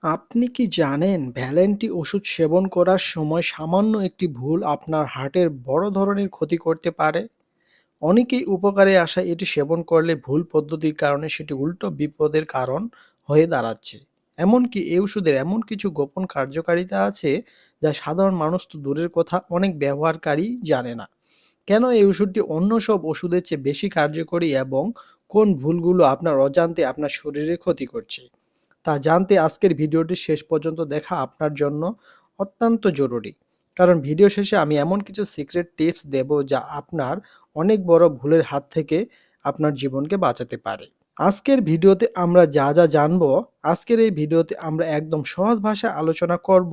আপনি কি জানেন ভ্যালেন্টি ওষুধ সেবন করার সময় সামান্য একটি ভুল আপনার হার্টের বড় ধরনের ক্ষতি করতে পারে? অনেকেই উপকারে আসা এটি সেবন করলে ভুল পদ্ধতির কারণে সেটি উল্টো বিপদের কারণ হয়ে দাঁড়াচ্ছে। এমনকি এই ওষুধের এমন কিছু গোপন কার্যকারিতা আছে যা সাধারণ মানুষ তো দূরের কথা, অনেক ব্যবহারকারী জানে না। কেন এই ওষুধটি অন্য সব ওষুধের চেয়ে বেশি কার্যকরী এবং কোন ভুলগুলো আপনার অজান্তে আপনার শরীরে ক্ষতি করছে, তা জানতে আজকের ভিডিওটি শেষ পর্যন্ত দেখা আপনার জন্য অত্যন্ত জরুরি। কারণ ভিডিও শেষে আমি এমন কিছু সিক্রেট টিপস দেব যা আপনার অনেক বড় ভুলের হাত থেকে আপনার জীবনকে বাঁচাতে পারে। আজকের ভিডিওতে আমরা যা যা জানবো, আজকের এই ভিডিওতে আমরা একদম সহজ ভাষায় আলোচনা করব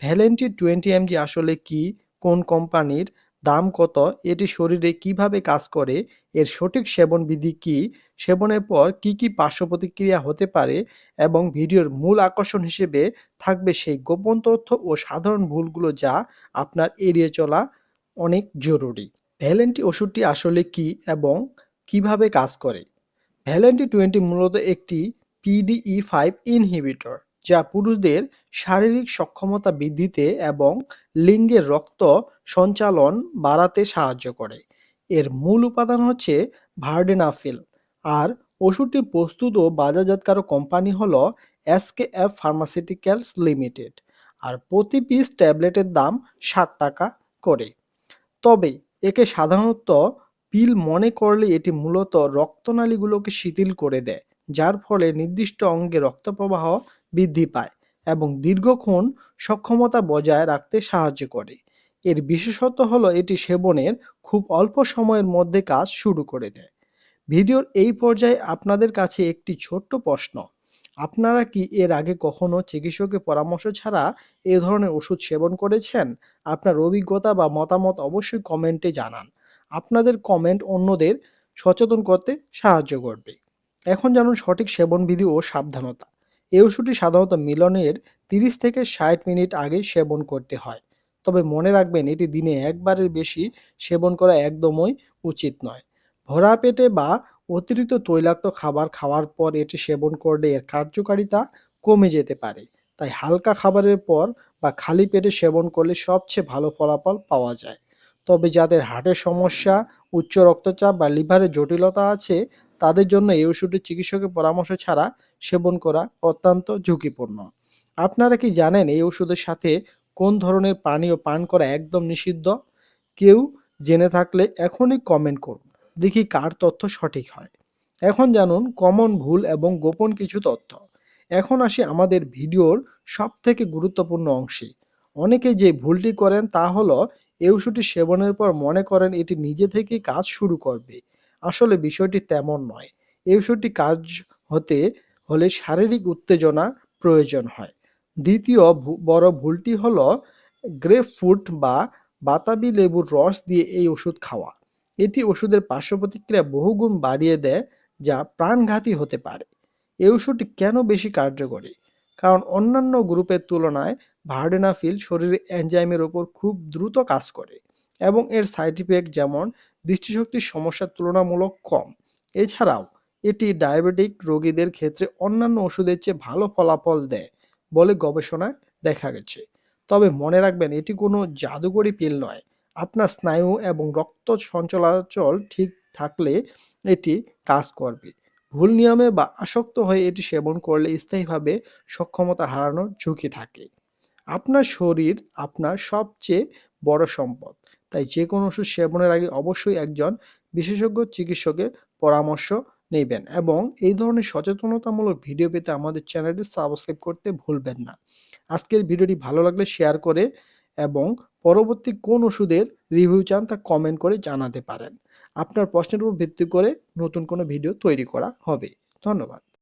ভ্যালেন্টি 20 mg আসলে কি, কোন কোম্পানির, দাম কত, এটি শরীরে কিভাবে কাজ করে, এর সঠিক সেবন বিধি কি, সেবনের পর কি কি পার্শ্ব প্রতিক্রিয়া হতে পারে এবং ভিডিওর মূল আকর্ষণ হিসেবে থাকবে সেই গোপন তথ্য ও সাধারণ ভুলগুলো যা আপনার এড়িয়ে চলা অনেক জরুরি। ভ্যালেন্টি ওষুধটি আসলে কি এবং কিভাবে কাজ করে? ভ্যালেন্টি 20 মূলত একটি PDE5 ইনহিবিটর, যা পুরুষদের শারীরিক সক্ষমতা বৃদ্ধিতে এবং লিঙ্গের রক্ত সঞ্চালন বাড়াতে সাহায্য করে। এর মূল উপাদান হচ্ছে ভার্ডেনাফিল। আর ওষুধটি প্রস্তুত ও বাজারজাতকারক কোম্পানি হলো SKF ফার্মাসিউটিক্যালস লিমিটেড। আর প্রতি পিস ট্যাবলেটের দাম 60 টাকা করে। তবে একে সাধারণত পিল মনে করলে এটি মূলত রক্তনালীগুলোকে শিথিল করে দেয়, যার ফলে নির্দিষ্ট অঙ্গে রক্তপ্রবাহ বৃদ্ধি পায় এবং দীর্ঘক্ষণ সক্ষমতা বজায় রাখতে সাহায্য করে। এর বিশেষত্ব হলো এটি সেবনের খুব অল্প সময়ের মধ্যে কাজ শুরু করে দেয়। ভিডিওর এই পর্যায়ে আপনাদের কাছে একটি ছোট্ট প্রশ্ন: আপনারা কি এর আগে কখনো চিকিৎসকের পরামর্শ ছাড়া এ ধরনের ওষুধ সেবন করেছেন? আপনার অভিজ্ঞতা বা মতামত অবশ্যই কমেন্টে জানান। আপনাদের কমেন্ট অন্যদের সচেতন করতে সাহায্য করবে। এখন জানুন সঠিক সেবনবিধি ও সাবধানতা। এই ওষুধটি সাধারণত মিলনের 30 থেকে 60 মিনিট আগে সেবন করতে হয়। তবে মনে রাখবেন, এটি দিনে একবারের বেশি সেবন করা একদমই উচিত নয়। ভরা পেটে বা অতিরিক্ত তৈলাক্ত খাবার খাওয়ার পর এটি সেবন করলে এর কার্যকারিতা কমে যেতে পারে। তাই হালকা খাবারের পর বা খালি পেটে সেবন করলে সবচেয়ে ভালো ফলাফল পাওয়া যায়। তবে যাদের হার্টের সমস্যা, উচ্চ রক্তচাপ বা লিভারের জটিলতা আছে, তাদের জন্য এই ওষুধটি চিকিৎসকের পরামর্শ ছাড়া সেবন করা অত্যন্ত ঝুঁকিপূর্ণ। আপনারা কি জানেন এই ওষুধের সাথে কোন ধরনের পানীয় পান করা একদম নিষিদ্ধ? কেউ জেনে থাকলে এখনই কমেন্ট করুন, দেখি কার তথ্য সঠিক হয়। এখন জানুন কমন ভুল এবং গোপন কিছু তথ্য। এখন আসি আমাদের ভিডিওর সব থেকে গুরুত্বপূর্ণ অংশে। অনেকে যে ভুলটি করেন তা হলো এই ওষুধটি সেবনের পর মনে করেন এটি নিজে থেকে কাজ শুরু করবে। আসলে বিষয়টি তেমন নয়। এই ওষুধটি কাজ হতে হলে শারীরিক উত্তেজনা প্রয়োজন হয়। দ্বিতীয় বড় ভুলটি হলো গ্রেপফ্রুট বা বাতাবি লেবুর রস দিয়ে এই ওষুধ খাওয়া। এটি ওষুধের পার্শ্ব প্রতিক্রিয়া বহুগুণ বাড়িয়ে দেয়, যা প্রাণঘাতী হতে পারে। এই ওষুধটি কেন বেশি কার্যকরী? কারণ অন্যান্য গ্রুপের তুলনায় ভার্ডেনাফিল শরীরে এনজাইমের ওপর খুব দ্রুত কাজ করে এবং এর সাইড ইফেক্ট যেমন দৃষ্টিশক্তির সমস্যার তুলনামূলক কম। এছাড়াও এটি ডায়াবেটিক রোগীদের ক্ষেত্রে অন্যান্য ওষুধের চেয়ে ভালো ফলাফল দেয় বলে গবেষণায় দেখা গেছে। তবে মনে রাখবেন, এটি কোনো জাদুকরি পিল নয়। আপনার স্নায়ু এবং রক্ত সঞ্চালন ঠিক থাকলে এটি কাজ করবে। ভুল নিয়মে বা আসক্ত হয়ে এটি সেবন করলে স্থায়ীভাবে সক্ষমতা হারানোর ঝুঁকি থাকে। আপনার শরীর আপনার সবচেয়ে বড় সম্পদ। তাই যে কোনো ওষুধ সেবনের আগে অবশ্যই একজন বিশেষজ্ঞ চিকিৎসকের পরামর্শ নেবেন এবং এই ধরনের সচেতনতামূলক ভিডিও পেতে আমাদের চ্যানেলটি সাবস্ক্রাইব করতে ভুলবেন না। আজকের ভিডিওটি ভালো লাগলে শেয়ার করে এবং পরবর্তী কোন ওষুধের রিভিউ চান তা কমেন্ট করে জানাতে পারেন। আপনার প্রশ্নের উপর ভিত্তি করে নতুন কোনো ভিডিও তৈরি করা হবে। ধন্যবাদ।